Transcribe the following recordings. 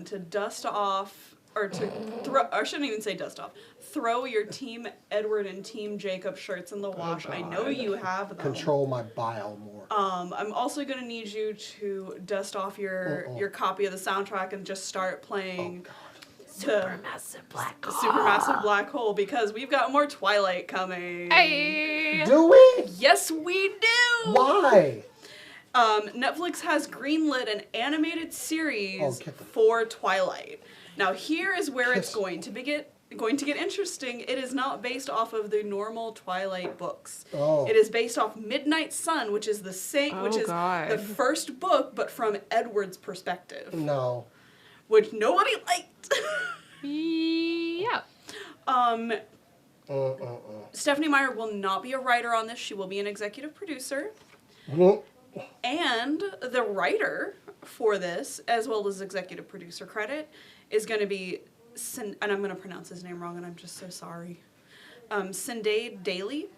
to dust off, or to throw, I shouldn't even say dust off, throw your Team Edward and Team Jacob shirts in the wash. I know you have them. Control my bile more. I'm also going to need you to dust off your copy of the soundtrack and just start playing Supermassive Black Hole. Supermassive Black Hole, because we've got more Twilight coming. Hey! Do we? Yes, we do! Why? Netflix has greenlit an animated series for Twilight. Now, here is where it's going to get interesting. It is not based off of the normal Twilight books. Oh. It is based off Midnight Sun, which is the the first book, but from Edward's perspective. No. Which nobody liked. Yeah. Stephanie Meyer will not be a writer on this. She will be an executive producer. And the writer for this, as well as executive producer credit, is going to be, and I'm going to pronounce his name wrong, and I'm just so sorry. Sindade Daly.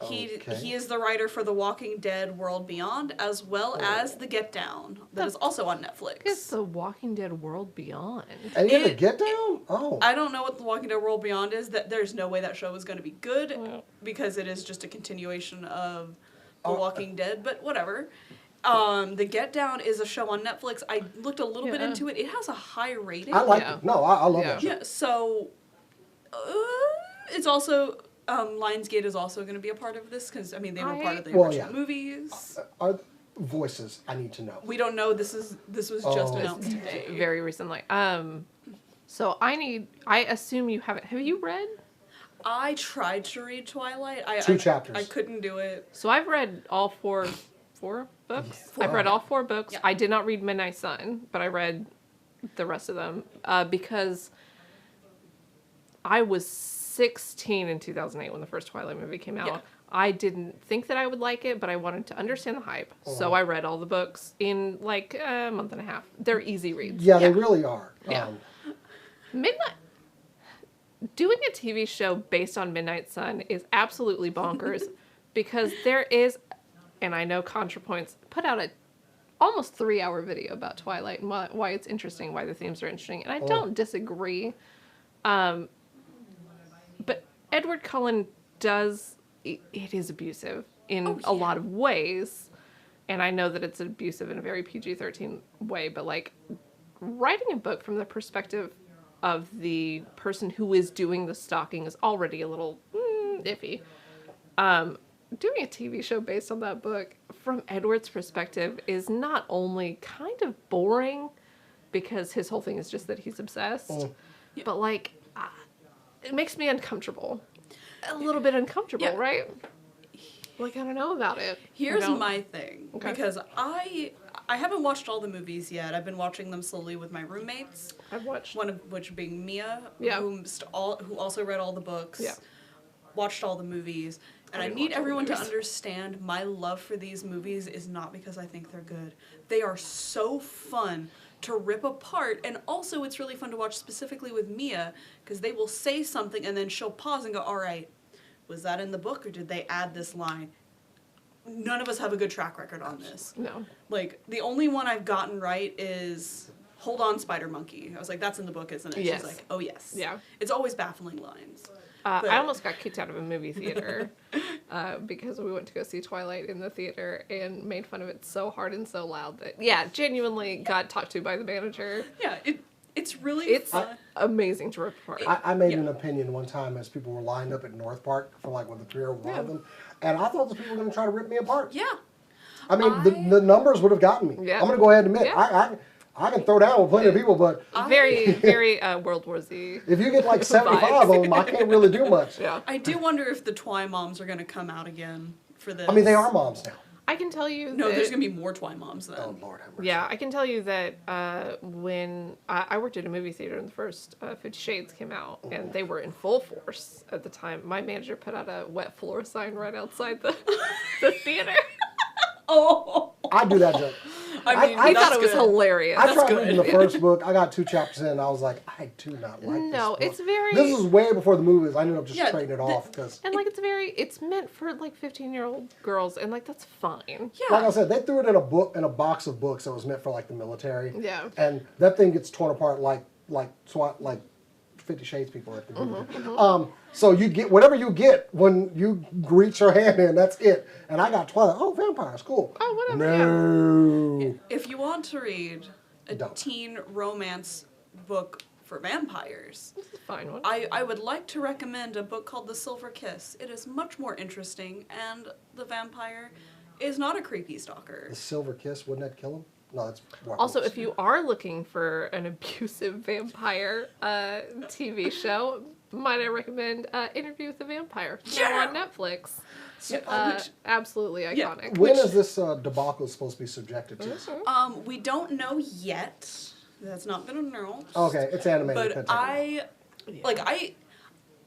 He is the writer for The Walking Dead World Beyond, as well as The Get Down, that is also on Netflix. It's The Walking Dead World Beyond. And you have The Get Down? Oh. I don't know what The Walking Dead World Beyond is. That there's no way that show is going to be good, because it is just a continuation of The Walking Dead, but whatever. The Get Down is a show on Netflix. I looked a little bit into it. It has a high rating. I like it. No, I love that show. Yeah, so it's also Lionsgate is also going to be a part of this, because I mean they were part of the original movies. Voices, I need to know. We don't know. This was just announced today, very recently. So I assume you haven't. Have you read? I tried to read Twilight. 2 chapters. I couldn't do it. So I've read all four books. I've read all 4 books. Yeah. I did not read Midnight Sun, but I read the rest of them because I was 16 in 2008 when the first Twilight movie came out. Yeah. I didn't think that I would like it, but I wanted to understand the hype. So I read all the books in like a month and a half. They're easy reads. Yeah, they really are. Yeah. Doing a TV show based on Midnight Sun is absolutely bonkers because there is, and I know ContraPoints put out a almost 3-hour video about Twilight and why it's interesting, why the themes are interesting, and I don't disagree. But Edward Cullen it is abusive in a lot of ways, and I know that it's abusive in a very PG-13 way, but like writing a book from the perspective of the person who is doing the stalking is already a little iffy. Doing a TV show based on that book from Edward's perspective is not only kind of boring because his whole thing is just that he's obsessed, but like it makes me uncomfortable. A little bit uncomfortable, right? Like, I don't know about it. Here's my thing, because I haven't watched all the movies yet. I've been watching them slowly with my roommates. I've watched one of which being Mia, who also read all the books, watched all the movies, and I need everyone to understand my love for these movies is not because I think they're good. They are so fun to rip apart, and also it's really fun to watch specifically with Mia, because they will say something and then she'll pause and go, all right, was that in the book or did they add this line? None of us have a good track record on this. No. Like, the only one I've gotten right is, hold on, Spider Monkey. I was like, that's in the book, isn't it? Yes. She's like, oh yes. Yeah. It's always baffling lines. I almost got kicked out of a movie theater because we went to go see Twilight in the theater and made fun of it so hard and so loud that, genuinely got talked to by the manager. Yeah, it's really fun. Amazing to rip apart. I made an opinion one time as people were lined up at North Park for like when the premiere of one of them, and I thought the people were going to try to rip me apart. Yeah. I mean, the numbers would have gotten me. Yeah. I'm going to go ahead and admit, I can throw down with plenty of people, but... Very, very World War Z. If you get like 75 of them, I can't really do much. Yeah. I do wonder if the Twi moms are going to come out again for this. I mean, they are moms now. I can tell you No, there's going to be more Twi moms then. Oh, Lord have mercy. Yeah, I can tell you that when I worked at a movie theater and the first 50 Shades came out, and they were in full force at the time, my manager put out a wet floor sign right outside the theater. Oh! I do that joke. I thought it was hilarious. I tried reading the first book. I got 2 chapters in, and I was like, I do not like this book. it's very... This was way before the movies. I ended up just trading it off. And, like, it's meant for, like, 15-year-old girls, and, like, that's fine. Yeah. Like I said, they threw it in a box of books that was meant for, like, the military. Yeah. And that thing gets torn apart like 50 Shades people at the movie. So you get whatever you get when you reach your hand in. That's it. And I got Twilight. Oh, vampires, cool. Oh, whatever. No. If you want to read a teen romance book for vampires, This is a fine one. I would like to recommend a book called The Silver Kiss. It is much more interesting, and the vampire is not a creepy stalker. The Silver Kiss, wouldn't that kill him? No, that's Also, if you are looking for an abusive vampire TV show, might I recommend Interview with the Vampire? Now on Netflix. Absolutely iconic. When is this debacle supposed to be subjected to? We don't know yet. That's not been announced. Okay, it's animated. But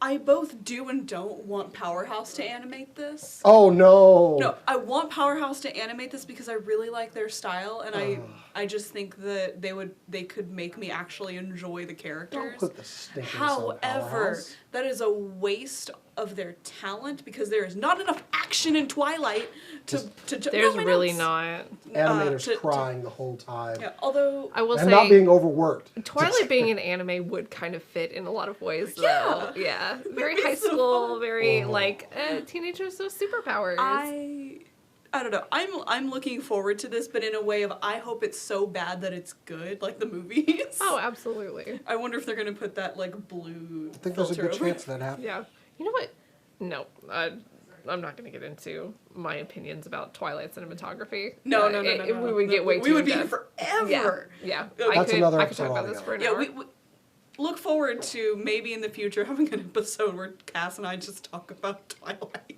I both do and don't want Powerhouse to animate this. Oh no! No, I want Powerhouse to animate this because I really like their style, and I just think that they could make me actually enjoy the characters. Don't put the stinkers on However, Powerhouse. that is a waste of their talent because there is not enough action in Twilight to There's no, my really notes. not. Animators crying the whole time. Yeah, although I will And say, not being overworked. Twilight being an anime would kind of fit in a lot of ways, though. Yeah. Very high so school, fun. very, like, teenagers with superpowers. I don't know. I'm looking forward to this, but in a way of I hope it's so bad that it's good, like the movies. Oh, absolutely. I wonder if they're gonna put that like blue. I think there's a good filter chance that happens. Yeah. You know what? No. I'm not going to get into my opinions about Twilight cinematography. No. We would get way too We would be in-depth. forever. Yeah. That's another I could talk episode about this for an Yeah, hour. we look forward to maybe in the future having an episode where Cass and I just talk about Twilight.